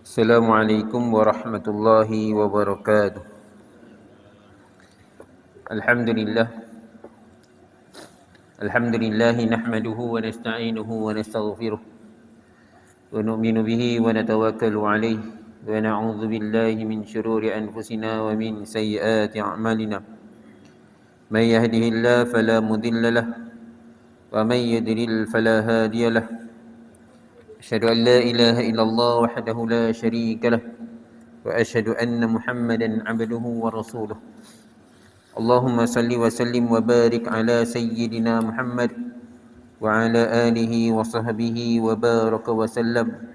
Assalamualaikum warahmatullahi wabarakatuh. Alhamdulillah. Alhamdulillah nahmaduhu wa nasta'inuhu wa nastaghfiruh wa nu'minu bihi wa natawakkalu alayhi wa na'udzu billahi min shururi anfusina wa min sayyiati a'malina. May yahdihillahu fala mudilla lahu wa may yudlil fala hadiya lahu. Asyhadu an la ilaha illallah wahdahu la syarika lahu wa asyhadu anna Muhammadan 'abduhu wa rasuluh. Allahumma salli wa sallim wa barik ala sayyidina Muhammad wa ala alihi wa sahbihi wa baraka wa sallam.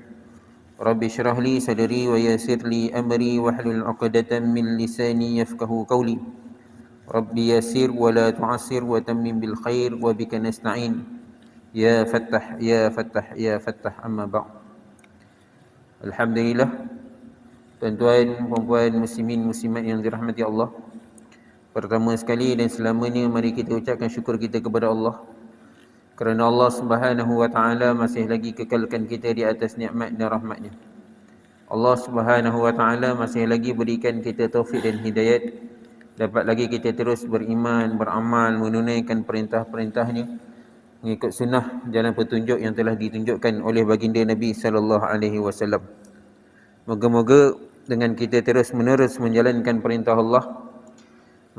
Rabbi syrah li sadri wa yassir li amri wa hlul 'uqdatam min lisani yafqahu qawli. Rabbi yassir wa la tu'assir wa tammim bil khair wa bika nasta'in. Ya Fattah, ya Fattah, ya Fattah, amma ba'd. Alhamdulillah, tuan-tuan, puan-puan, muslimin, muslimat yang dirahmati Allah. Pertama sekali dan selamanya mari kita ucapkan syukur kita kepada Allah kerana Allah Subhanahu wa taala masih lagi kekalkan kita di atas nikmat dan rahmat-Nya. Allah Subhanahu wa taala masih lagi berikan kita taufik dan hidayat, dapat lagi kita terus beriman, beramal, menunaikan perintah-perintah-Nya, mengikut sunnah jalan petunjuk yang telah ditunjukkan oleh baginda Nabi sallallahu alaihi wasallam. Moga-moga dengan kita terus-menerus menjalankan perintah Allah,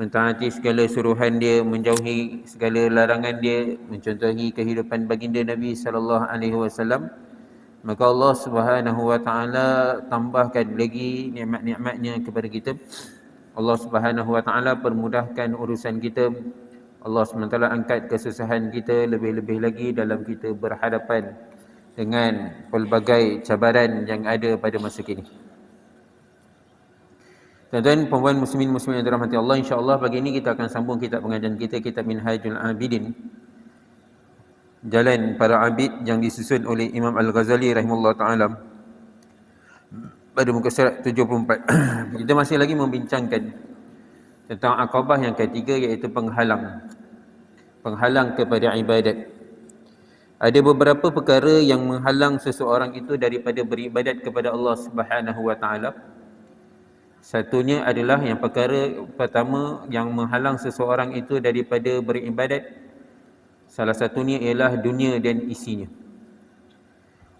mentaati segala suruhan dia, menjauhi segala larangan dia, mencontohi kehidupan baginda Nabi sallallahu alaihi wasallam, maka Allah Subhanahu wa taala tambahkan lagi nikmat-nikmat-Nya kepada kita. Allah Subhanahu wa taala permudahkan urusan kita. Allah SWT angkat kesusahan kita, lebih-lebih lagi dalam kita berhadapan dengan pelbagai cabaran yang ada pada masa kini. Tuan-tuan, puan-puan, muslimin, muslimat yang dirahmati Allah, insya-Allah pagi ini kita akan sambung kitab pengajian kita, kitab Minhajul Abidin, Jalan Para Abid, yang disusun oleh Imam Al-Ghazali rahimahullah taala pada muka surat 74. Kita masih lagi membincangkan tentang akabah yang ketiga, iaitu penghalang kepada ibadat. Ada beberapa perkara yang menghalang seseorang itu daripada beribadat kepada Allah Subhanahu wa taala. Satunya adalah yang perkara pertama yang menghalang seseorang itu daripada beribadat, salah satunya ialah dunia dan isinya.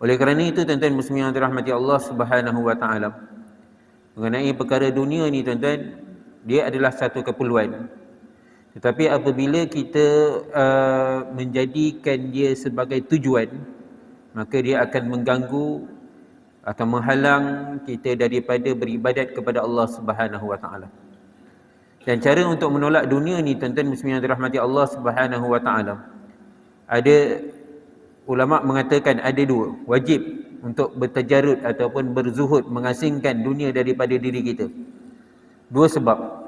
Oleh kerana itu, tuan-tuan muslimin yang dirahmati Allah Subhanahu wa taala, mengenai perkara dunia ni, tuan-tuan, dia adalah satu keperluan. Tetapi apabila kita menjadikan dia sebagai tujuan, maka dia akan mengganggu, akan menghalang kita daripada beribadat kepada Allah Subhanahu wa taala. Dan cara untuk menolak dunia ni, tuan-tuan muslimin yang dirahmati Allah Subhanahu wa taala, ada ulama mengatakan ada dua. Wajib untuk bertajarud ataupun berzuhud, mengasingkan dunia daripada diri kita. Dua sebab.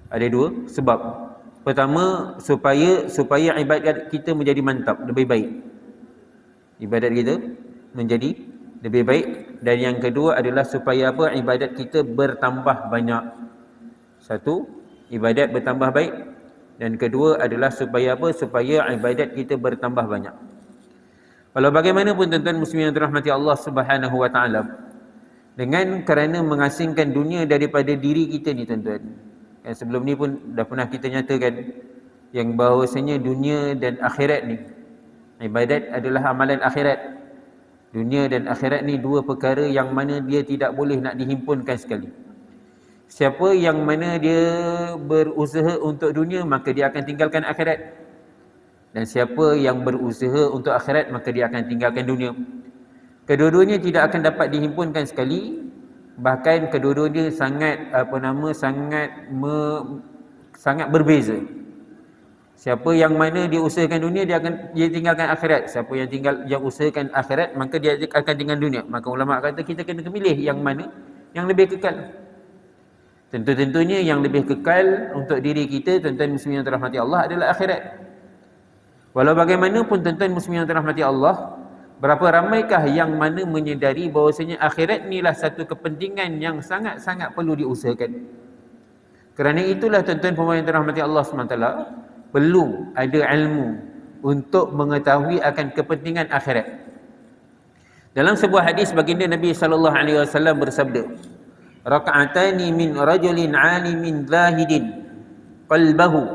Ada dua sebab. Pertama, supaya ibadat kita menjadi mantap, lebih baik. Ibadat kita menjadi lebih baik. Dan yang kedua adalah supaya apa? Ibadat kita bertambah banyak. Satu, ibadat bertambah baik. Dan kedua adalah supaya apa? Supaya ibadat kita bertambah banyak. Walau bagaimanapun, tuan-tuan muslimin yang dirahmati Allah Subhanahu wa taala, dengan kerana mengasingkan dunia daripada diri kita ni, tuan-tuan, yang sebelum ni pun dah pernah kita nyatakan yang bahawasanya dunia dan akhirat ni, ibadat adalah amalan akhirat. Dunia dan akhirat ni dua perkara yang mana dia tidak boleh nak dihimpunkan sekali. Siapa yang mana dia berusaha untuk dunia, maka dia akan tinggalkan akhirat. Dan siapa yang berusaha untuk akhirat, maka dia akan tinggalkan dunia. Kedua-duanya tidak akan dapat dihimpunkan sekali. Bahkan kedua-duanya sangat berbeza. Siapa yang mana dia usahakan dunia, dia tinggalkan akhirat. Siapa yang usahakan akhirat, maka dia akan tinggal dunia. Maka ulama kata kita kena pilih yang mana yang lebih kekal. Tentu-tentunya yang lebih kekal untuk diri kita, tuan-tuan muslimin yang dirahmati Allah, adalah akhirat. Walau bagaimanapun, tuan-tuan muslimin yang dirahmati Allah, berapa ramaikah yang mana menyedari bahawasanya akhirat inilah satu kepentingan yang sangat-sangat perlu diusahakan. Kerana itulah, tuan-tuan yang dirahmati Allah SWT, perlu ada ilmu untuk mengetahui akan kepentingan akhirat. Dalam sebuah hadis baginda Nabi sallallahu alaihi wasallam bersabda, "Raka'atani min rajulin 'alimin zahidin qalbahu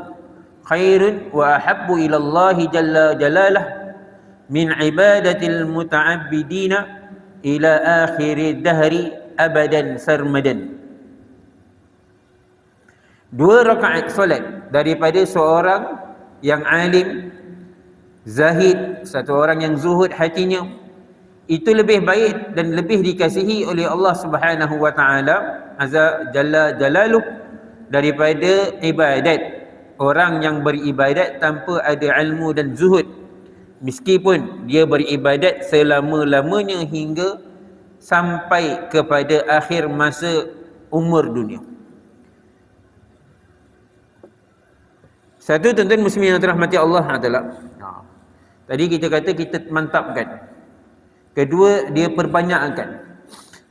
khairun wa ahabbu ila Allah jalla jalalah min ibadatil muta'abbidina ila akhir dahri abadan sarmadan." 2 rakaat solat daripada seorang yang alim, zahid, satu orang yang zuhud hatinya, itu lebih baik dan lebih dikasihi oleh Allah Subhanahu wa taala azza jalla jalaluh daripada ibadat orang yang beribadat tanpa ada ilmu dan zuhud, meskipun dia beribadat selama-lamanya hingga sampai kepada akhir masa umur dunia. Satu, tuan-tuan muslimin yang dirahmati Allah Taala. Tadi kita kata kita mantapkan. Kedua, dia perbanyakkan.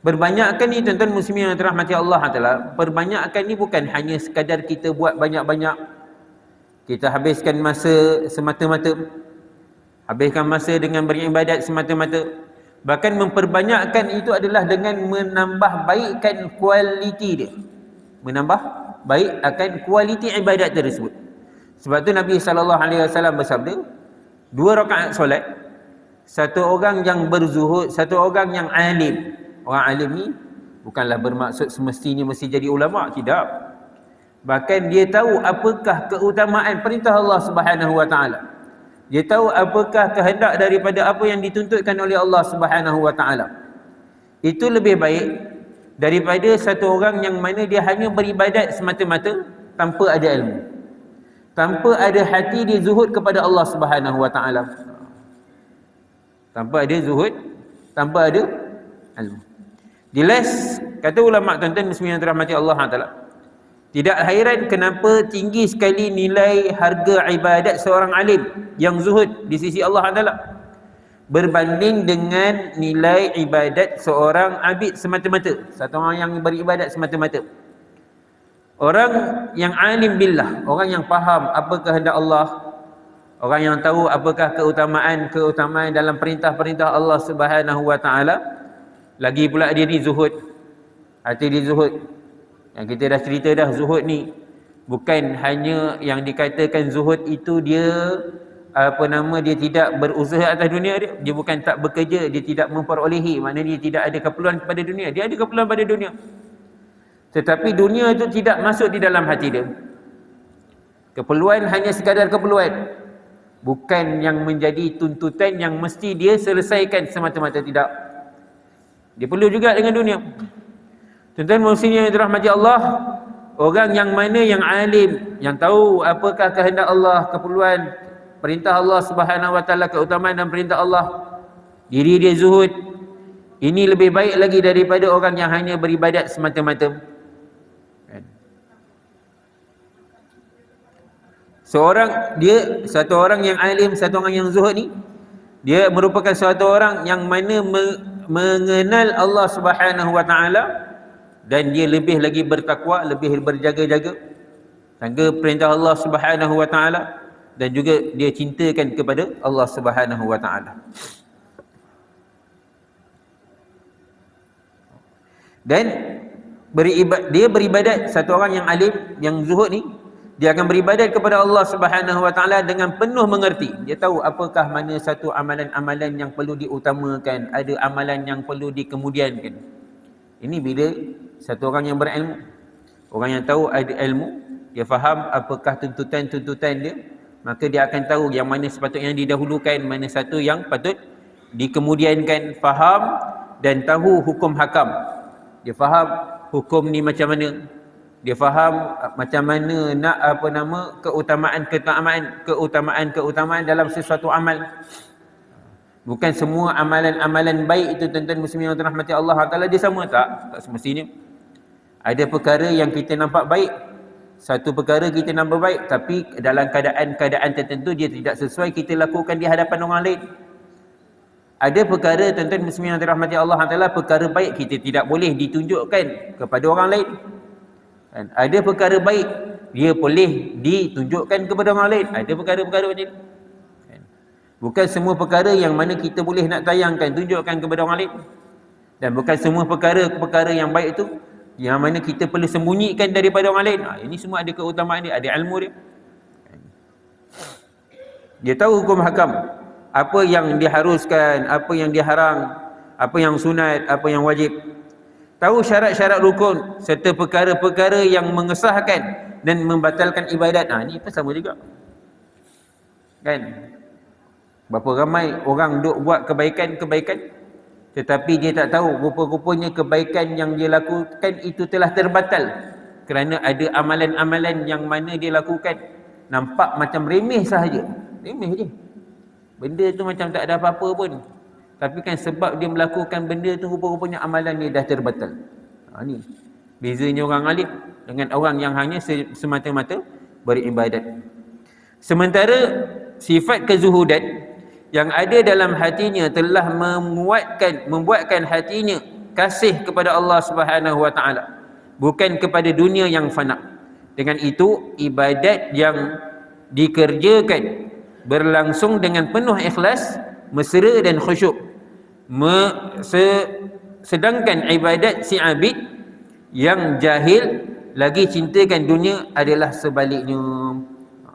Perbanyakkan ni tuan-tuan muslimin yang dirahmati Allah Taala, perbanyakkan ni bukan hanya sekadar kita buat banyak-banyak, kita habiskan masa semata-mata, habiskan masa dengan beribadat semata-mata. Bahkan memperbanyakkan itu adalah dengan menambah baikkan kualiti dia, menambah baik akan kualiti ibadat tersebut. Sebab tu Nabi SAW bersabda, 2 rakaat solat, satu orang yang berzuhud, satu orang yang alim. Orang alim ni bukanlah bermaksud semestinya mesti jadi ulama, tidak. Bahkan dia tahu apakah keutamaan perintah Allah Subhanahu wa taala. Dia tahu apakah kehendak daripada apa yang dituntutkan oleh Allah Subhanahu wa taala. Itu lebih baik daripada satu orang yang mana dia hanya beribadat semata-mata tanpa ada ilmu, tanpa ada hati dia zuhud kepada Allah Subhanahu wa taala. Tanpa ada zuhud, tanpa ada ilmu. Jelas kata ulama tuan-tuan muslimin yang dirahmati Allah Taala, tidak hairan kenapa tinggi sekali nilai harga ibadat seorang alim yang zuhud di sisi Allah Taala berbanding dengan nilai ibadat seorang abid semata-mata, satu orang yang beribadat semata-mata. Orang yang alim billah, orang yang faham apa kehendak Allah, orang yang tahu apakah keutamaan dalam perintah-perintah Allah Subhanahu wa taala, lagi pula dia ni zuhud, hati dia zuhud. Yang kita dah cerita dah, zuhud ni bukan hanya yang dikatakan zuhud itu dia dia tidak berusaha atas dunia dia, dia bukan tak bekerja, dia tidak memperolehi, maknanya dia tidak ada keperluan pada dunia, dia ada keperluan pada dunia. Tetapi dunia itu tidak masuk di dalam hati dia. Keperluan hanya sekadar keperluan, bukan yang menjadi tuntutan yang mesti dia selesaikan semata-mata, tidak. Dia perlu juga dengan dunia. Tuan-tuan muslimin yang dirahmati Allah, orang yang mana yang alim, yang tahu apakah kehendak Allah, keperluan perintah Allah Subhanahu wa taala, keutamaan dan perintah Allah, diri dia zuhud, ini lebih baik lagi daripada orang yang hanya beribadat semata-mata. Satu orang yang alim, satu orang yang zuhud ni, dia merupakan satu orang yang mana mengenal Allah Subhanahu wa taala, dan dia lebih lagi bertakwa, lebih berjaga-jaga jaga perintah Allah Subhanahu wa taala, dan juga dia cintakan kepada Allah Subhanahu wa taala. Dan dia beribadat, satu orang yang alim, yang zuhud ni, dia akan beribadat kepada Allah Subhanahu wa taala dengan penuh mengerti. Dia tahu apakah mana satu amalan-amalan yang perlu diutamakan, ada amalan yang perlu dikemudiankan. Ini bila satu orang yang berilmu, orang yang tahu ada ilmu, dia faham apakah tuntutan-tuntutan dia, maka dia akan tahu yang mana sepatutnya didahulukan, mana satu yang patut dikemudiankan, faham dan tahu hukum hakam. Dia faham hukum ni macam mana, dia faham macam mana nak keutamaan dalam sesuatu amal. Bukan semua amalan-amalan baik itu tuan-tuan muslimin yang dirahmati Allah Taala dia sama, tak semestinya. Ada perkara yang kita nampak baik, satu perkara kita nampak baik, tapi dalam keadaan tertentu dia tidak sesuai kita lakukan di hadapan orang lain. Ada perkara tuan-tuan muslimin yang dirahmati Allah Taala, perkara baik kita tidak boleh ditunjukkan kepada orang lain. Dan ada perkara baik dia boleh ditunjukkan kepada orang lain. Ada perkara-perkara macam ni. Bukan semua perkara yang mana kita boleh nak tayangkan, tunjukkan kepada orang lain. Dan bukan semua perkara yang baik itu yang mana kita perlu sembunyikan daripada orang lain. Ini semua ada keutamaan dia, ada ilmu dia. Dia tahu hukum hakam, apa yang diharuskan, apa yang diharam, apa yang sunat, apa yang wajib. Tahu syarat-syarat rukun serta perkara-perkara yang mengesahkan dan membatalkan ibadat. Ini pun sama juga. Kan? Berapa ramai orang duk buat kebaikan-kebaikan tetapi dia tak tahu rupa-rupanya kebaikan yang dia lakukan itu telah terbatal kerana ada amalan-amalan yang mana dia lakukan nampak macam remeh sahaja. Remeh je. Benda tu macam tak ada apa-apa pun. Tapi kan sebab dia melakukan benda tu rupa-rupanya amalan dia dah terbatal. Ni bezanya orang alim dengan orang yang hanya semata-mata beribadat. Sementara sifat kezuhudan yang ada dalam hatinya telah membuatkan hatinya kasih kepada Allah Subhanahu wa taala, bukan kepada dunia yang fana. Dengan itu ibadat yang dikerjakan berlangsung dengan penuh ikhlas, mesra dan khusyuk. Sedangkan ibadat si abid yang jahil lagi cintakan dunia adalah sebaliknya.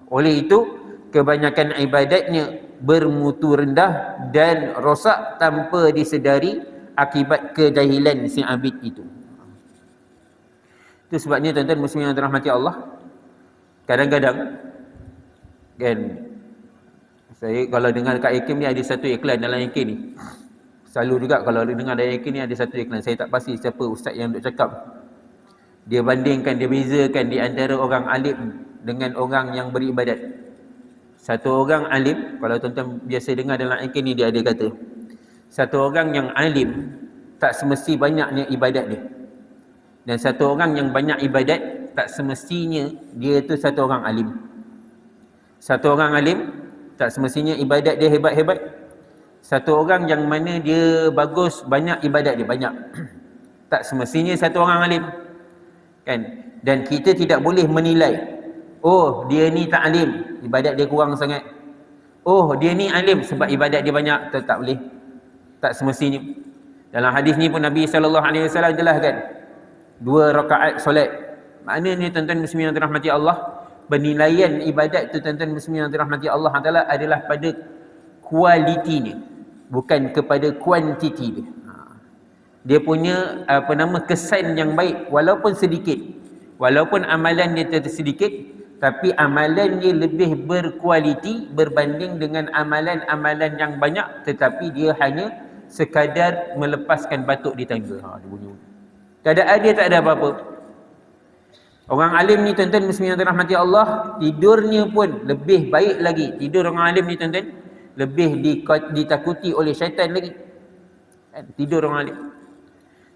Oleh itu kebanyakan ibadatnya bermutu rendah dan rosak tanpa disedari akibat kejahilan si abid itu. Itu sebabnya tuan-tuan muslimin yang dirahmati Allah, kadang-kadang kan saya kalau dengar kat Yakin ni ada satu iklan dalam Yakin ni. Selalu juga kalau dengar dalam Yakin ni ada satu iklan, saya tak pasti siapa ustaz yang duk cakap. Dia bandingkan, dia bezakan di antara orang alim dengan orang yang beribadat. Satu orang alim, kalau tuan-tuan biasa dengar dalam Yakin ni, dia ada kata satu orang yang alim tak semesti banyaknya ibadat dia, dan satu orang yang banyak ibadat tak semestinya dia tu satu orang alim. Satu orang alim tak semestinya ibadat dia hebat-hebat. Satu orang yang mana dia bagus, banyak ibadat dia banyak, tak semestinya satu orang alim. Kan? Dan kita tidak boleh menilai, oh dia ni tak alim, ibadat dia kurang sangat. Oh dia ni alim sebab ibadat dia banyak. Tak boleh. Tak semestinya. Dalam hadis ni pun Nabi SAW jelaskan 2 rakaat solat. Maknanya tuan-tuan muslimin yang dirahmati Allah, penilaian ibadat tu tuan-tuan muslimin yang dirahmati Allah Taala adalah pada kualitinya, bukan kepada kuantiti dia. Dia punya kesan yang baik walaupun sedikit. Walaupun amalan dia sedikit, tapi amalan dia lebih berkualiti berbanding dengan amalan-amalan yang banyak tetapi dia hanya sekadar melepaskan batuk di tangga. Dia bunyi. Keadaan dia tak ada apa-apa. Orang alim ni tuan-tuan muslimin yang dirahmati Allah, tidurnya pun lebih baik lagi. Tidur orang alim ni tuan-tuan lebih ditakuti oleh syaitan lagi. Tidur orang alim.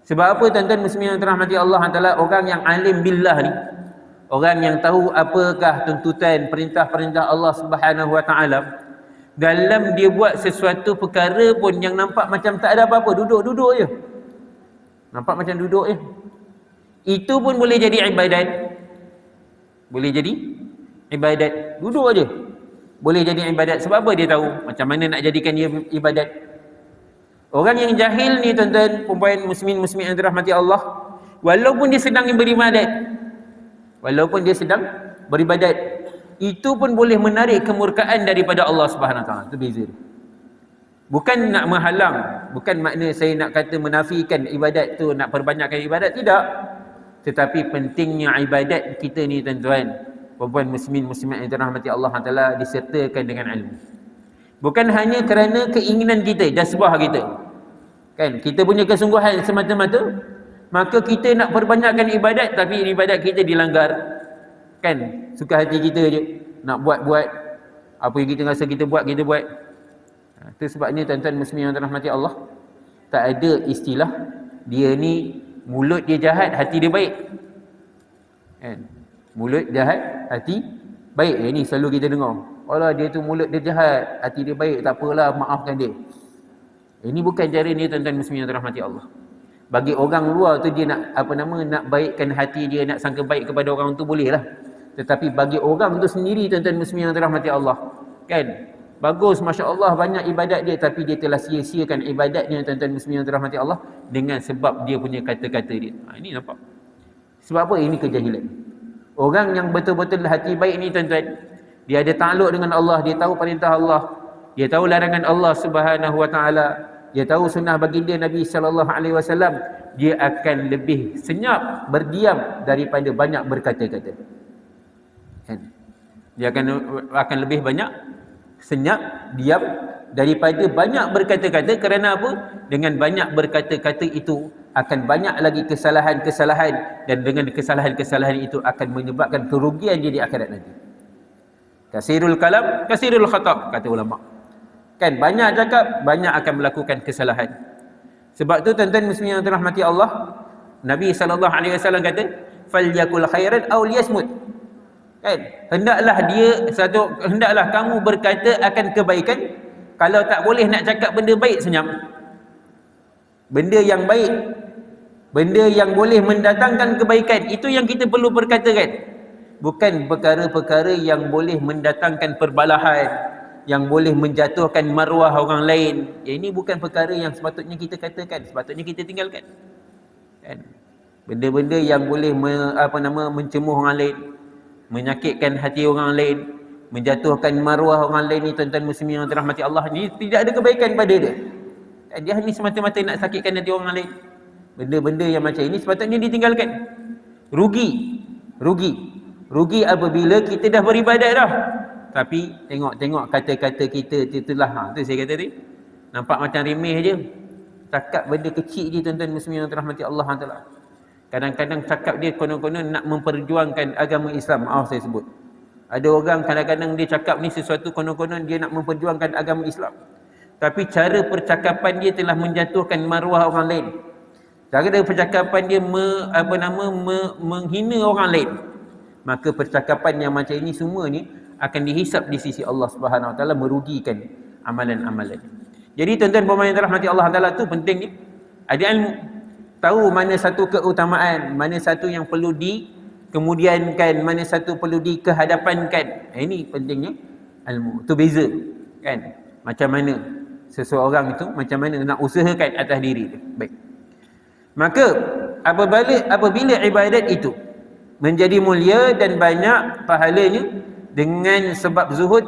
Sebab apa tuan-tuan muslimin yang dirahmati Allah Taala, orang yang alim billah ni, orang yang tahu apakah tuntutan perintah-perintah Allah Subhanahu wa taala, dalam dia buat sesuatu perkara pun yang nampak macam tak ada apa-apa, duduk-duduk je. Nampak macam duduk je. Itu pun boleh jadi ibadat. Boleh jadi ibadat. Duduk aje boleh jadi ibadat. Sebab apa? Dia tahu macam mana nak jadikan dia ibadat. Orang yang jahil ni tuan-tuan, perempuan muslimin yang dirahmati Allah, walaupun dia sedang beribadat, itu pun boleh menarik kemurkaan daripada Allah Subhanahu Wa Taala. Itu beza. Bukan nak menghalang, bukan makna saya nak kata menafikan ibadat tu, nak perbanyakkan ibadat, tidak. Tetapi pentingnya ibadat kita ni tuan-tuan, perempuan muslimin yang dirahmati Allah Taala, disertakan dengan ilmu. Bukan hanya kerana keinginan kita, jazbah kita. Kan, kita punya kesungguhan semata-mata, maka kita nak perbanyakkan ibadat tapi ibadat kita dilanggar. Kan, suka hati kita je nak buat-buat apa yang kita rasa kita buat, kita buat. Itu sebabnya tuan-tuan muslimin yang dirahmati Allah, tak ada istilah dia ni mulut dia jahat, hati dia baik. Kan? Mulut jahat, hati baik. Ini selalu kita dengar. Allah dia tu mulut dia jahat, hati dia baik, tak apalah, maafkan dia. Ini bukan cara ni tuan-tuan muslimin yang dirahmati Allah. Bagi orang luar tu dia nak nak baikkan hati dia, nak sangka baik kepada orang tu boleh lah. Tetapi bagi orang tu sendiri tuan-tuan muslimin yang dirahmati Allah, kan, bagus, Masya Allah banyak ibadat dia, tapi dia telah sia-siakan ibadat dia, tuan-tuan muslimin yang dirahmati Allah, dengan sebab dia punya kata-kata dia. Ini nampak. Sebab apa? Ini kejahilan. Orang yang betul-betul hati baik ni tuan-tuan, dia ada takluk dengan Allah, dia tahu perintah Allah, dia tahu larangan Allah Subhanahu wa taala, dia tahu sunnah baginda Nabi sallallahu alaihi wasallam, dia akan lebih senyap berdiam daripada banyak berkata-kata. Kan? Dia akan lebih banyak senyap diam daripada banyak berkata-kata. Kerana apa? Dengan banyak berkata-kata itu akan banyak lagi kesalahan-kesalahan, dan dengan kesalahan-kesalahan itu akan menyebabkan kerugian dia di akhirat nanti. Kasirul kalam, kasirul khata', kata ulama. Kan banyak cakap, banyak akan melakukan kesalahan. Sebab tu tuan-tuan muslimin yang dirahmati Allah, Nabi sallallahu alaihi wasallam kata, "Falyakul khairan aw liyasmut." Kan? Hendaklah kamu berkata akan kebaikan. Kalau tak boleh nak cakap benda baik, senyap. Benda yang baik, benda yang boleh mendatangkan kebaikan, itu yang kita perlu perkatakan. Bukan perkara-perkara yang boleh mendatangkan perbalahan, yang boleh menjatuhkan maruah orang lain. Ini bukan perkara yang sepatutnya kita katakan, sepatutnya kita tinggalkan. Kan? Benda-benda yang boleh mencemuh orang lain, menyakitkan hati orang lain, menjatuhkan maruah orang lain, ni tuan-tuan muslimin yang dirahmati Allah, ni tidak ada kebaikan pada dia. Dia hanya semata-mata nak sakitkan hati orang lain. Benda-benda yang macam ini sepatutnya ditinggalkan. Rugi apabila kita dah beribadat dah, tapi tengok kata-kata kita itulah, tu saya kata tadi, nampak macam remeh je, cakap benda kecil je tuan-tuan muslimin yang dirahmati Allah Taala. Kadang-kadang cakap dia konon-konon nak memperjuangkan agama Islam. Maaf saya sebut, ada orang kadang-kadang dia cakap ni sesuatu konon-konon dia nak memperjuangkan agama Islam, tapi cara percakapan dia telah menjatuhkan maruah orang lain. Cara percakapan dia menghina orang lain. Maka percakapan yang macam ini semua ni akan dihisap di sisi Allah Subhanahu Wa Taala, merugikan amalan-amalan. Jadi tuan-tuan puan-puan yang dirahmati Allah Taala, tu penting ni ada ilmu. Tahu mana satu keutamaan, mana satu yang perlu dikemudiankan, mana satu perlu dikehadapankan. Ini pentingnya ilmu. Itu beza, kan? Macam mana seseorang itu, macam mana nak usahakan atas diri dia. Baik. Maka apabila ibadat itu menjadi mulia dan banyak pahalanya dengan sebab zuhud,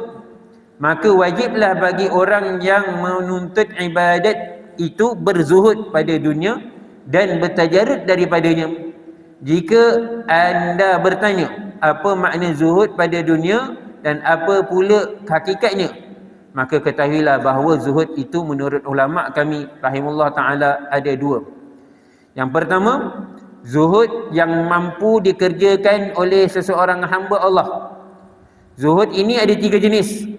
maka wajiblah bagi orang yang menuntut ibadat itu berzuhud pada dunia dan bertajarud daripadanya. Jika anda bertanya apa makna zuhud pada dunia dan apa pula hakikatnya, maka ketahuilah bahawa zuhud itu menurut ulama kami rahimahullah ta'ala ada dua. Yang pertama, zuhud yang mampu dikerjakan oleh seseorang hamba Allah. Zuhud ini ada 3 jenis.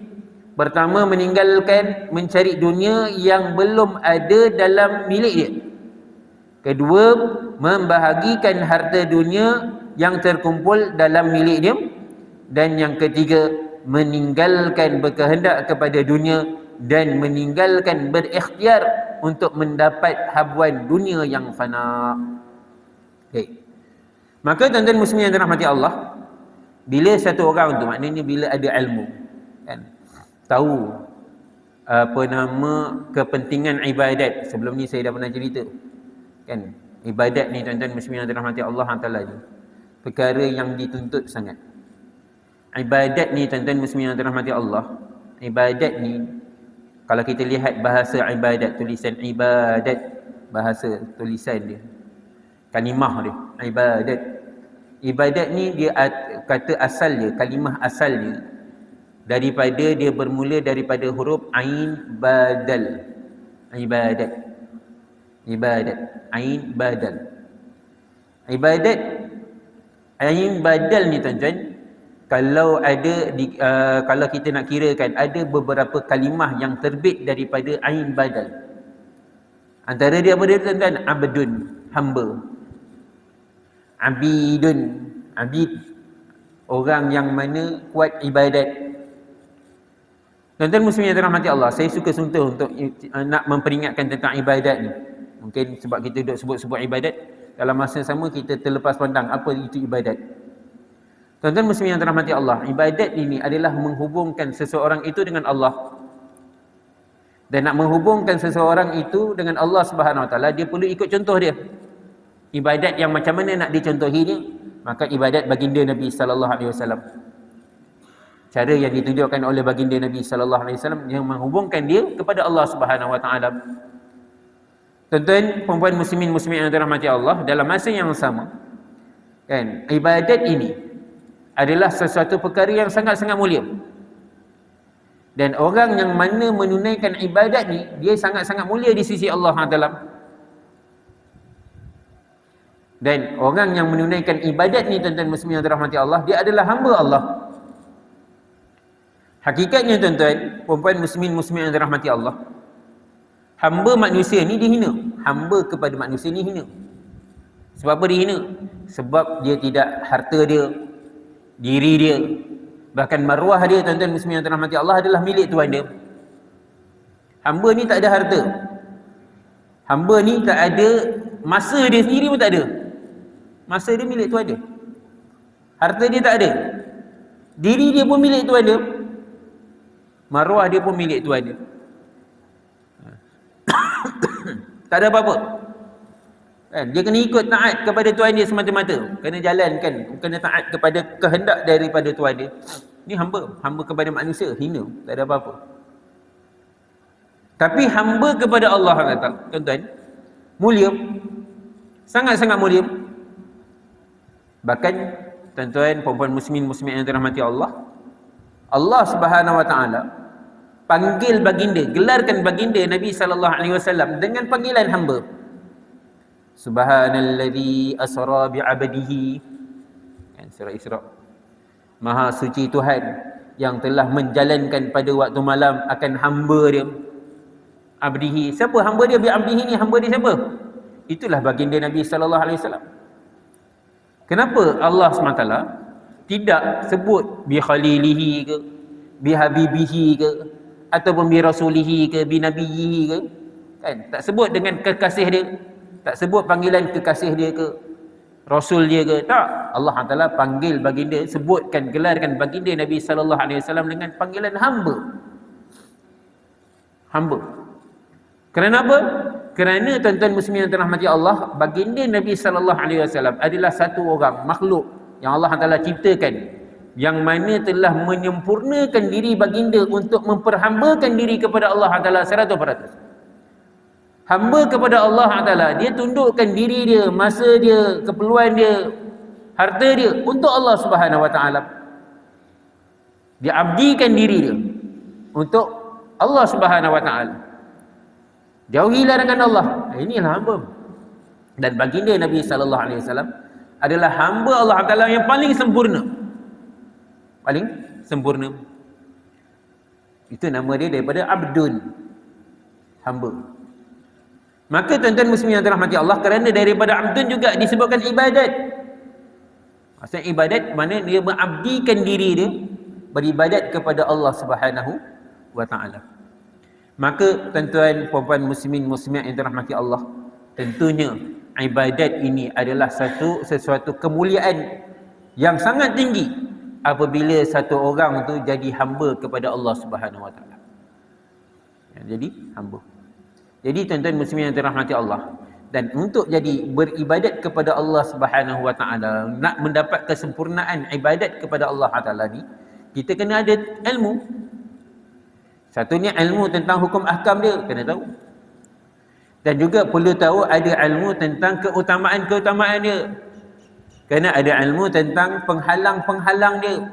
Pertama, meninggalkan mencari dunia yang belum ada dalam milik dia. Kedua, membahagikan harta dunia yang terkumpul dalam milik dia. Dan yang ketiga, meninggalkan berkehendak kepada dunia dan meninggalkan berikhtiar untuk mendapat habuan dunia yang fana. Okay. Maka tuan-tuan muslimin yang dirahmati Allah, bila satu orang tu, maknanya bila ada ilmu, kan, tahu kepentingan ibadat. Sebelum ni saya dah pernah cerita, kan, ibadat ni tuan-tuan muslimin yang dirahmati Allah Taala ni perkara yang dituntut sangat. Ibadat ni tuan-tuan muslimin yang dirahmati Allah, ibadat ni kalau kita lihat bahasa ibadat, tulisan ibadat, bahasa tulisan dia, kalimah dia, ibadat ni dia kata asalnya, kalimah asalnya daripada, dia bermula daripada huruf ain badal. Ibadat ain badal. Ibadat ain badal ni tuan-tuan, kalau ada kalau kita nak kirakan, ada beberapa kalimah yang terbit daripada ain badal. Antara dia apa dia tuan-tuan? Abdun, hamba. Abidun, abid, orang yang mana kuat ibadat. Tuan-tuan muslimin yang dirahmati Allah, saya suka sentuh untuk nak memperingatkan tentang ibadat ni. Mungkin sebab kita duduk sebut-sebut ibadat, dalam masa sama kita terlepas pandang apa itu ibadat. Tuan-tuan muslimin yang dirahmati Allah, ibadat ini adalah menghubungkan seseorang itu dengan Allah. Dan nak menghubungkan seseorang itu dengan Allah Subhanahu Wa Taala, dia perlu ikut contoh dia. Ibadat yang macam mana nak dicontohinya? Maka ibadat baginda Nabi sallallahu alaihi wasallam. Cara yang ditunjukkan oleh baginda Nabi sallallahu alaihi wasallam yang menghubungkan dia kepada Allah Subhanahu Wa Taala. Tuan-tuan, puan-puan muslimin muslimat yang dirahmati Allah, dalam masa yang sama, kan, ibadat ini adalah sesuatu perkara yang sangat-sangat mulia. Dan orang yang mana menunaikan ibadat ni, dia sangat-sangat mulia di sisi Allah Taala. Dan orang yang menunaikan ibadat ni, tuan-tuan muslimin yang dirahmati Allah, dia adalah hamba Allah. Hakikatnya tuan-tuan, puan-puan muslimin muslimat yang dirahmati Allah, hamba manusia ni dihina. Hamba kepada manusia ni hina. Sebab apa dihina? Sebab dia tidak, harta dia, diri dia, bahkan maruah dia, tuan-tuan muslimin yang dirahmati Allah, adalah milik Tuhan dia. Hamba ni tak ada harta. Hamba ni tak ada masa, dia sendiri pun tak ada. Masa dia milik Tuhan dia. Harta dia tak ada. Diri dia pun milik Tuhan dia. Maruah dia pun milik Tuhan dia. Tak ada apa-apa. Kan? Dia kena ikut taat kepada Tuhan dia semata-mata. Kena jalankan, kena taat kepada kehendak daripada Tuhan dia. Ni hamba kepada manusia, hina, tak ada apa-apa. Tapi hamba kepada Allah kata, tuan-tuan, mulia. Sangat-sangat mulia. Bahkan tuan-tuan, puan-puan muslimin muslimat yang dirahmati Allah, Allah Subhanahu Wa Taala panggil baginda, gelarkan baginda Nabi sallallahu alaihi wasallam dengan panggilan hamba. Subhanalladzi asra bi'abdihi. Surah Isra. Maha suci Tuhan yang telah menjalankan pada waktu malam akan hamba dia. Abdihi. Siapa hamba dia? Bi'abdihi ni hamba dia siapa? Itulah baginda Nabi sallallahu alaihi wasallam. Kenapa Allah SWT tidak sebut bi khalilihi ke, bi habibihi ke, ataupun bi rasulihi ke, bi nabiyhi ke? Kan? Tak sebut dengan kekasih dia. Tak sebut panggilan kekasih dia ke, rasul dia ke. Tak. Allah Taala panggil baginda, sebutkan, gelarkan baginda Nabi sallallahu alaihi wasallam dengan panggilan hamba. Hamba. Kerana apa? Kerana tuan-tuan muslimin yang dirahmati Allah, baginda Nabi sallallahu alaihi wasallam adalah satu orang makhluk yang Allah Taala ciptakan, yang mana telah menyempurnakan diri baginda untuk memperhambakan diri kepada Allah Taala 100%. Hamba kepada Allah Ta'ala, dia tundukkan diri dia, masa dia, keperluan dia, harta dia untuk Allah Subhanahu Wa Ta'ala. Dia abdikan diri dia untuk Allah Subhanahu Wa Ta'ala. Jauhi larangan Allah. Inilah hamba. Dan baginda Nabi sallallahu alaihi wasallam adalah hamba Allah Ta'ala yang paling sempurna. Paling sempurna. Itu nama dia daripada abdun, hamba. Maka tuan-tuan muslimin yang dirahmati Allah, kerana daripada abdun juga disebutkan ibadat. Maksudnya ibadat mana dia mengabdikan diri dia beribadat kepada Allah Subhanahu Wa Ta'ala. Maka tuan-tuan, puan-puan muslimin muslimat yang dirahmati Allah, tentunya ibadat ini adalah sesuatu kemuliaan yang sangat tinggi apabila satu orang tu jadi hamba kepada Allah Subhanahu Wa Ta'ala. Jadi hamba. Jadi tuan-tuan muslimin yang dirahmati Allah, dan untuk jadi beribadat kepada Allah Subhanahu Wa Ta'ala, nak mendapat kesempurnaan ibadat kepada Allah Ta'ala ni, kita kena ada ilmu. Satunya ilmu tentang hukum ahkam dia, kena tahu. Dan juga perlu tahu ada ilmu tentang keutamaan-keutamaan dia. Kena ada ilmu tentang penghalang-penghalang dia.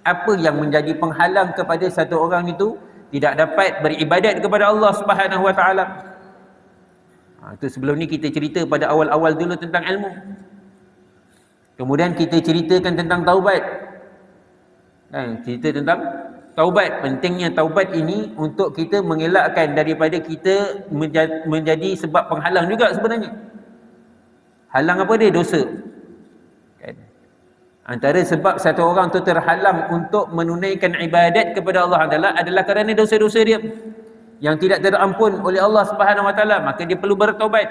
Apa yang menjadi penghalang kepada satu orang itu tidak dapat beribadat kepada Allah Subhanahu Wa Ta'ala. Itu sebelum ni kita cerita pada awal-awal dulu tentang ilmu. Kemudian kita ceritakan tentang taubat. Cerita tentang taubat. Pentingnya taubat ini untuk kita mengelakkan daripada kita menjadi sebab penghalang juga sebenarnya. Halang apa dia? Dosa. Antara sebab satu orang tu terhalang untuk menunaikan ibadat kepada Allah Ta'ala adalah kerana dosa-dosa dia yang tidak terampun oleh Allah Subhanahu Wa Ta'ala. Maka dia perlu bertaubat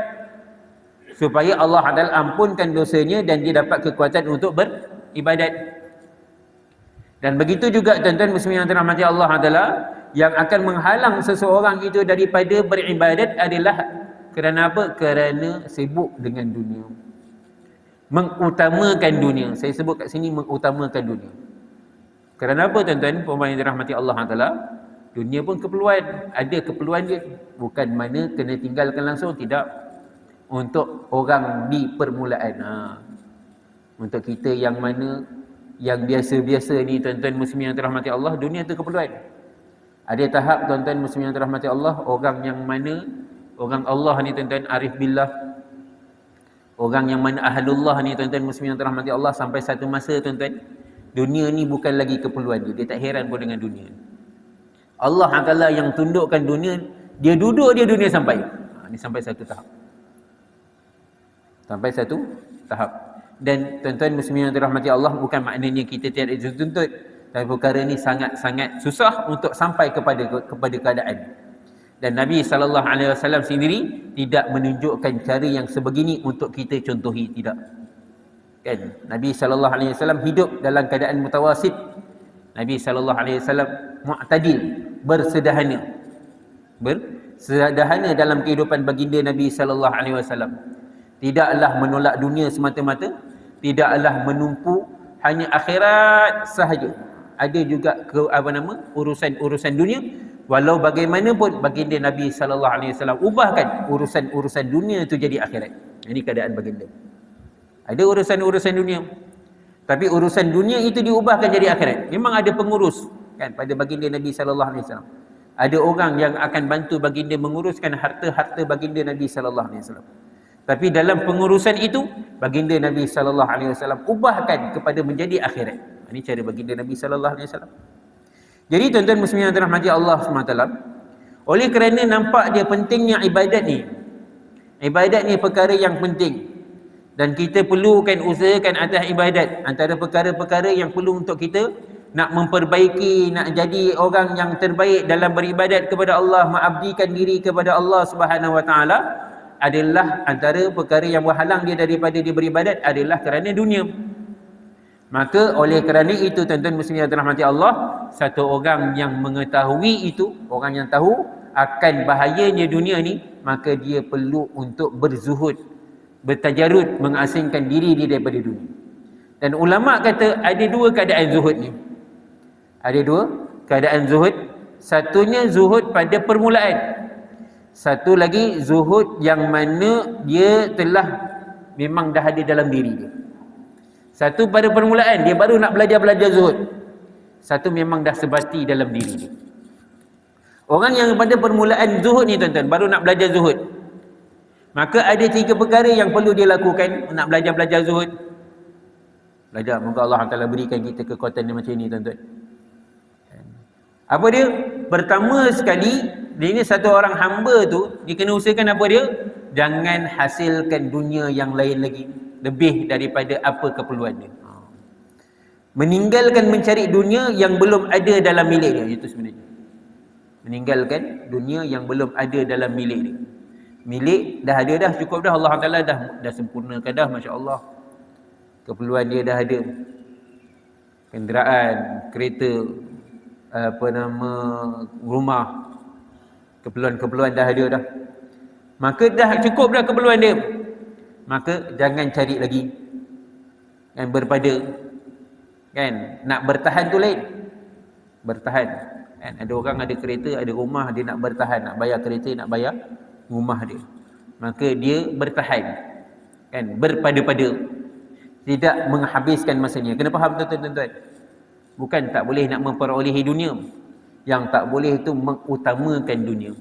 supaya Allah Ta'ala ampunkan dosanya dan dia dapat kekuatan untuk beribadat. Dan begitu juga tuan-tuan muslimin yang dirahmati Allah adalah yang akan menghalang seseorang itu daripada beribadat adalah kerana apa? Kerana sibuk dengan dunia. Mengutamakan dunia. Saya sebut kat sini mengutamakan dunia. Kerana apa tuan-tuan? Puan yang dirahmati Allah adalah dunia pun keperluan. Ada keperluan dia. Bukan mana kena tinggalkan langsung. Tidak. Untuk orang di permulaan. Untuk kita yang mana yang biasa-biasa ni tuan-tuan muslimin yang dirahmati Allah, dunia tu keperluan. Ada tahap tuan-tuan muslimin yang dirahmati Allah, orang yang mana orang Allah ni tuan-tuan arif billah, orang yang mana ahlullah ni tuan-tuan muslimin yang dirahmati Allah, sampai satu masa tuan-tuan dunia ni bukan lagi keperluan dia. Dia tak heran pun dengan dunia. Allah Taala yang tundukkan dunia, dia duduk dia dunia sampai. Ni sampai satu tahap. Sampai satu tahap. Dan tuan-tuan muslimin yang dirahmati Allah, bukan maknanya kita tiada dituntut, tapi perkara ni sangat-sangat susah untuk sampai kepada keadaan. Dan Nabi SAW sendiri tidak menunjukkan cara yang sebegini untuk kita contohi, tidak. Kan? Nabi SAW hidup dalam keadaan mutawasid. Nabi SAW mu'tadil, bersederhana. Bersederhana dalam kehidupan baginda Nabi SAW. Tidaklah menolak dunia semata-mata, tidaklah menumpu hanya akhirat sahaja. Ada juga urusan-urusan dunia, walau bagaimanapun baginda Nabi SAW ubahkan urusan-urusan dunia itu jadi akhirat. Ini keadaan baginda. Ada urusan-urusan dunia, tapi urusan dunia itu diubahkan jadi akhirat. Memang ada pengurus kan pada baginda Nabi SAW. Ada orang yang akan bantu baginda menguruskan harta-harta baginda Nabi SAW. Tapi dalam pengurusan itu, baginda Nabi SAW ubahkan kepada menjadi akhirat. Ini cara baginda Nabi SAW. Jadi tuan-tuan muslimin yang dirahmati Allah SWT, oleh kerana nampak dia pentingnya ibadat ni. Ibadat ni perkara yang penting. Dan kita perlukan usahakan atas ibadat. Antara perkara-perkara yang perlu untuk kita nak memperbaiki, nak jadi orang yang terbaik dalam beribadat kepada Allah, mengabdikan diri kepada Allah Subhanahu Wa Taala, adalah antara perkara yang menghalang dia daripada dia beribadat adalah kerana dunia. Maka oleh kerana itu tuan-tuan muslimin yang dirahmati Allah, satu orang yang mengetahui itu, orang yang tahu akan bahayanya dunia ni, maka dia perlu untuk berzuhud, bertajarud, mengasingkan diri dia daripada dunia. Dan ulama kata ada dua keadaan zuhud ni. Ada dua keadaan zuhud. Satunya zuhud pada permulaan. Satu lagi zuhud yang mana dia telah memang dah ada dalam diri dia. Satu pada permulaan, dia baru nak belajar zuhud. Satu memang dah sebati dalam diri dia. Orang yang pada permulaan zuhud ni tuan-tuan, baru nak belajar zuhud, maka ada tiga perkara yang perlu dia lakukan nak belajar zuhud. Belajar, moga Allah Taala berikan kita kekuatan yang macam ni tuan-tuan. Apa dia? Pertama sekali, dia ni satu orang hamba tu, dia kena usahakan apa dia? Jangan hasilkan dunia yang lain lagi lebih daripada apa keperluan dia. Meninggalkan mencari dunia yang belum ada dalam milik dia. Itu sebenarnya. Meninggalkan dunia yang belum ada dalam milik dia. Milik dah ada dah, cukup dah. Allah Ta'ala dah sempurnakan dah, Masya Allah. Keperluan dia dah ada. Kenderaan, kereta, rumah, keperluan-keperluan dah ada dah. Maka dah cukup dah keperluan dia. Maka jangan cari lagi. Kan berpada. Kan nak bertahan tu lain. Bertahan. Kan ada orang ada kereta, ada rumah, dia nak bertahan, nak bayar kereta, nak bayar rumah dia. Maka dia bertahan. Kan berpada-pada. Tidak menghabiskan masanya. Kena faham tuan-tuan. Bukan tak boleh nak memperolehi dunia. Yang tak boleh itu mengutamakan dunia.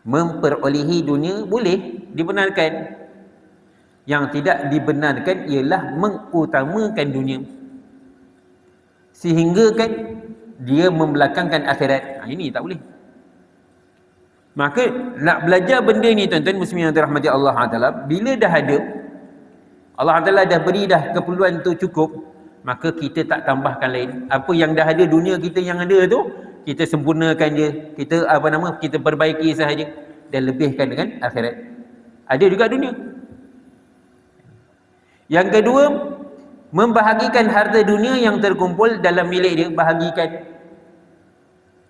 Memperolehi dunia boleh dibenarkan. Yang tidak dibenarkan ialah mengutamakan dunia. Sehingga kan dia membelakangkan akhirat. Ini tak boleh. Maka nak belajar benda ni tuan-tuan muslimin yang dirahmati Allah Taala, bila dah ada, Allah Taala dah beri dah keperluan tu cukup, maka kita tak tambahkan lain. Apa yang dah ada dunia kita yang ada tu, kita sempurnakan je, kita kita perbaiki sahaja dan lebihkan dengan akhirat. Ada juga dunia. Yang kedua, Membahagikan harta dunia yang terkumpul dalam milik dia,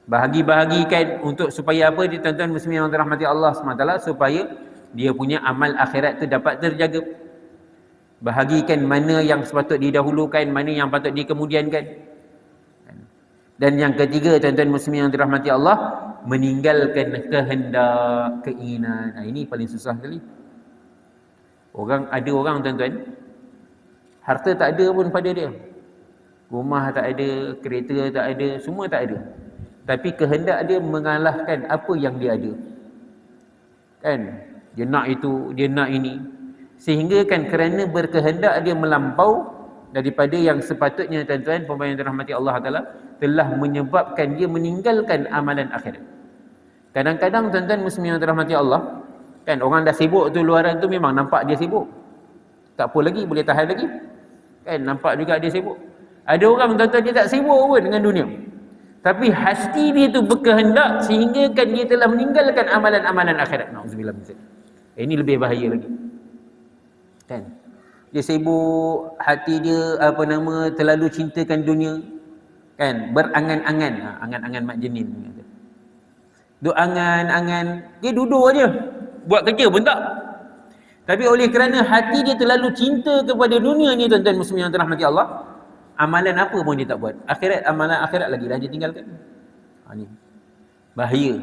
bahagikan untuk supaya apa dia, tuan-tuan muslimin yang dirahmati Allah SWT, supaya dia punya amal akhirat tu dapat terjaga. Bahagikan mana yang sepatut didahulukan, mana yang patut dikemudiankan. Dan yang ketiga, tuan-tuan muslimin yang dirahmati Allah, meninggalkan kehendak, keinginan. Ini paling susah sekali. Ada orang tuan-tuan, harta tak ada pun pada dia, rumah tak ada, kereta tak ada, semua tak ada, tapi kehendak dia mengalahkan apa yang dia ada. Kan? Dia nak itu, dia nak ini, sehingga kan kerana berkehendak dia melampau daripada yang sepatutnya, tuan-tuan pembayaran dirahmati Allah Ta'ala, telah menyebabkan dia meninggalkan amalan akhirat. Kadang-kadang tuan-tuan muslimin yang dirahmati Allah, kan orang dah sibuk tu, luaran tu memang nampak dia sibuk, tak apa lagi, boleh tahan lagi, kan nampak juga dia sibuk. Ada orang tuan-tuan dia tak sibuk pun dengan dunia, tapi hati dia tu berkehendak sehingga kan dia telah meninggalkan amalan-amalan akhirat. Nauzubillah min zalik. Ini lebih bahaya lagi. Kan? Dia sibuk, hati dia terlalu cintakan dunia. Kan? Berangan-angan. Angan-angan mak jenin. Duk angan-angan, dia duduk aja. Buat kerja pun tak. Tapi oleh kerana hati dia terlalu cinta kepada dunia ni, tuan-tuan muslimin yang dirahmati Allah, amalan apa pun dia tak buat. Amalan akhirat lagi dah dia tinggalkan. Ni bahaya,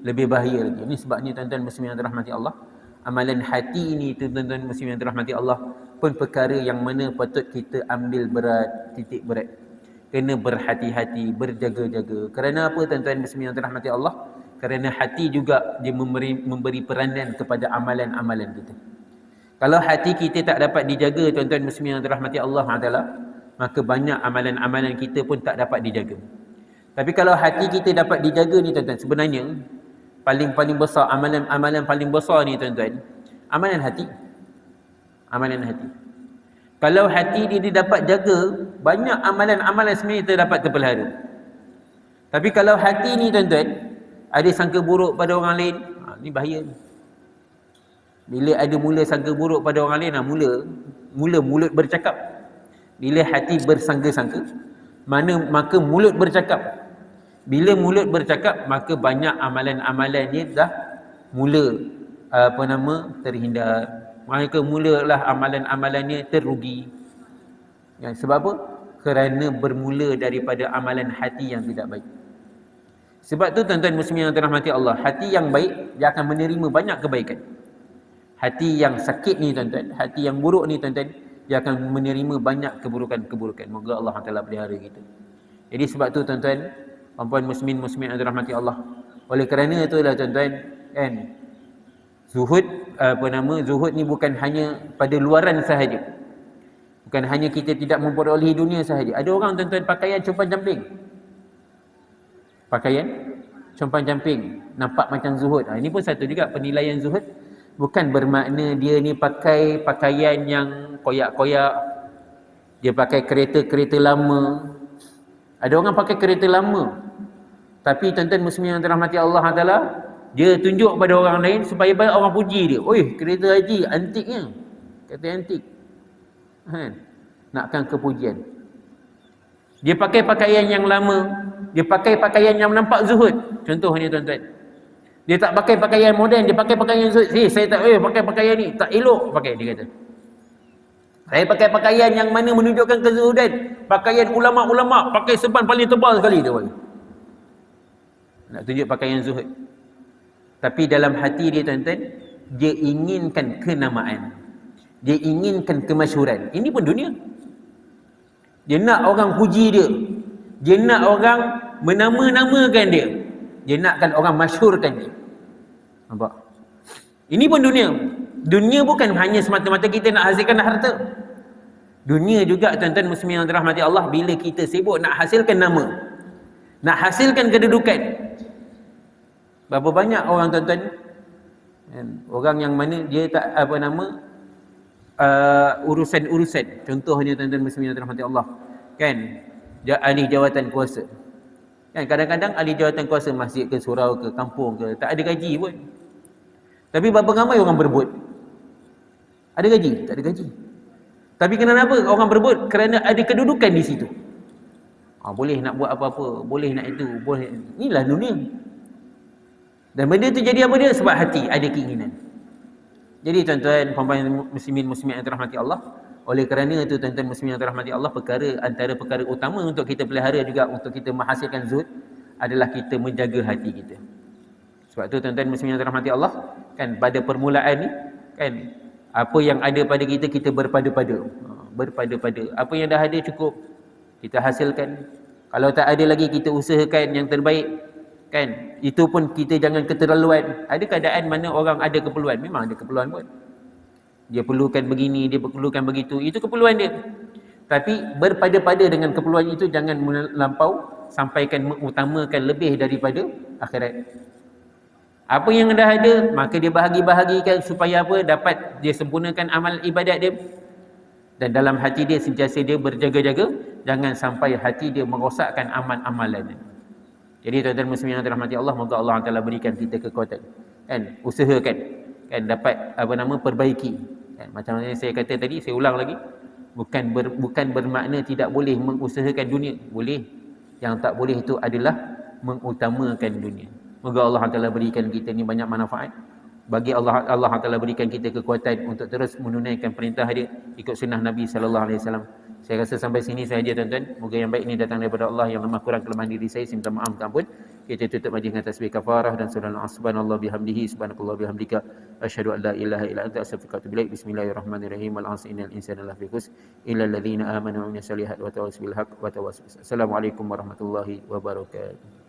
lebih bahaya lagi. Ini sebabnya tuan-tuan muslimin yang dirahmati Allah, amalan hati ini, tuan-tuan muslimin yang dirahmati Allah, pun perkara yang mana patut kita ambil berat, titik berat. Kena berhati-hati, berjaga-jaga. Kerana apa tuan-tuan muslimin yang dirahmati Allah? Kerana hati juga dia memberi peranan kepada amalan-amalan kita. Kalau hati kita tak dapat dijaga, tuan-tuan muslimin yang dirahmati Allah Ta'ala, maka banyak amalan-amalan kita pun tak dapat dijaga. Tapi kalau hati kita dapat dijaga ni tuan-tuan, sebenarnya paling besar, amalan paling besar ni tuan-tuan, amalan hati. Amalan hati. Kalau hati dia dapat jaga, banyak amalan-amalan sebenarnya kita dapat terpelihara. Tapi kalau hati ni tuan-tuan ada sangka buruk pada orang lain, ni bahaya ni. Bila ada mula sangka buruk pada orang lain, mula mulut bercakap. Bila hati bersangka-sangka, maka mulut bercakap. Bila mulut bercakap, maka banyak amalan-amalannya dah mula terhindar. Maka mulalah amalan-amalannya terugi. Ya, sebab apa? Kerana bermula daripada amalan hati yang tidak baik. Sebab tu tuan-tuan muslimin yang dirahmati Allah, hati yang baik dia akan menerima banyak kebaikan. Hati yang sakit ni tuan-tuan, hati yang buruk ni tuan-tuan, dia akan menerima banyak keburukan-keburukan. Moga Allah Taala pelihara kita. Jadi sebab tu tuan-tuan, puan-puan muslimin yang dirahmati Allah, oleh kerana itulah tuan-tuan, kan, zuhud ni bukan hanya pada luaran sahaja. Bukan hanya kita tidak memperolehi dunia sahaja. Ada orang tuan-tuan pakaian compang-camping. Pakaian compang-camping, nampak macam zuhud. Ini pun satu juga penilaian zuhud. Bukan bermakna dia ni pakai pakaian yang koyak-koyak, dia pakai kereta-kereta lama. Ada orang pakai kereta lama, tapi tuan-tuan muslimin yang dirahmati Allah Ta'ala, dia tunjuk pada orang lain supaya banyak orang puji dia. Oi, kereta haji antiknya, kereta antik, nakkan kepujian. Dia pakai pakaian yang lama, dia pakai pakaian yang nampak zuhud. Contohnya tuan-tuan, dia tak pakai pakaian moden, dia pakai pakaian zuhud. Saya tak pakai pakaian ni, tak elok pakai, dia kata. Saya pakai pakaian yang mana menunjukkan kezuhudan. Pakaian ulama-ulama, pakai serban paling tebal sekali dia pakai. Nak tunjuk pakaian zuhud. Tapi dalam hati dia tuan-tuan, dia inginkan kenamaan, dia inginkan kemasyhuran. Ini pun dunia. Dia nak orang puji dia, dia nak orang menama-namakan dia, dia nakkan orang masyhurkan dia. Nampak? Ini pun dunia. Dunia bukan hanya semata-mata kita nak hasilkan harta. Dunia juga tuan-tuan muslimin yang dirahmati Allah, bila kita sibuk nak hasilkan nama, nak hasilkan kedudukan. Berapa banyak orang tuan-tuan, orang yang mana dia tak urusan-urusan. Contohnya tuan-tuan muslimin yang dirahmati Allah, kan, ahli jawatan kuasa. Kan kadang-kadang ahli jawatan kuasa masjid ke, surau ke, kampung ke, tak ada gaji pun. Tapi berapa ramai orang berebut? Ada gaji? Tak ada gaji. Tapi kenapa orang berebut? Kerana ada kedudukan di situ. Boleh nak buat apa-apa, boleh nak itu, boleh. Inilah dunia. Dan benda tu jadi apa dia? Sebab hati ada keinginan. Jadi tuan-tuan, puan-puan muslimin muslimat yang dirahmati Allah, oleh kerana itu tuan-tuan muslimin yang dirahmati Allah, antara perkara utama untuk kita pelihara juga untuk kita menghasilkan zuhud adalah kita menjaga hati kita. Sebab tu tuan-tuan muslimin yang dirahmati Allah, kan pada permulaan ni, kan apa yang ada pada kita, kita berpada-pada. Apa yang dah ada cukup kita hasilkan. Kalau tak ada lagi, kita usahakan yang terbaik, kan. Itu pun kita jangan keterlaluan. Ada keadaan mana orang ada keperluan, memang ada keperluan pun, dia perlukan begini, dia perlukan begitu, itu keperluan dia. Tapi berpada-pada dengan keperluan itu, jangan melampau sampaikan mengutamakan lebih daripada akhirat. Apa yang dah ada, maka dia bahagi-bahagikan supaya apa? Dapat dia sempurnakan amal ibadat dia. Dan dalam hati dia sentiasa dia berjaga-jaga, jangan sampai hati dia merosakkan amal-amalan. Jadi tuan-tuan muslimin yang dirahmati Allah, moga Allah Taala berikan kita kekuatan, kan, usahakan, kan, dapat perbaiki, kan. Macam yang saya kata tadi, saya ulang lagi, bukan bermakna tidak boleh mengusahakan dunia, boleh. Yang tak boleh itu adalah mengutamakan dunia. Moga Allah Taala berikan kita ni banyak manfaat. Bagi Allah Taala berikan kita kekuatan untuk terus menunaikan perintah dia, ikut sunnah Nabi sallallahu alaihi wasallam. Saya rasa sampai sini sahaja tuan-tuan. Moga yang baik ini datang daripada Allah, yang lemah kurang kelemahan diri saya minta maaf, ampun. Kita tutup majlis dengan tasbih kafarah dan surah subhanallah bihamdihi subhanakallah bihamdika asyhadu an la ilaha illa anta astaghfiruka wa atubu ilaik. Bismillahirrahmanirrahim. Wal 'asri innal insana lafi khusr illa alladziina aamanu wa 'amilus solihati wa tawassaw bil haqq wa tawassaw. Assalamualaikum warahmatullahi wabarakatuh.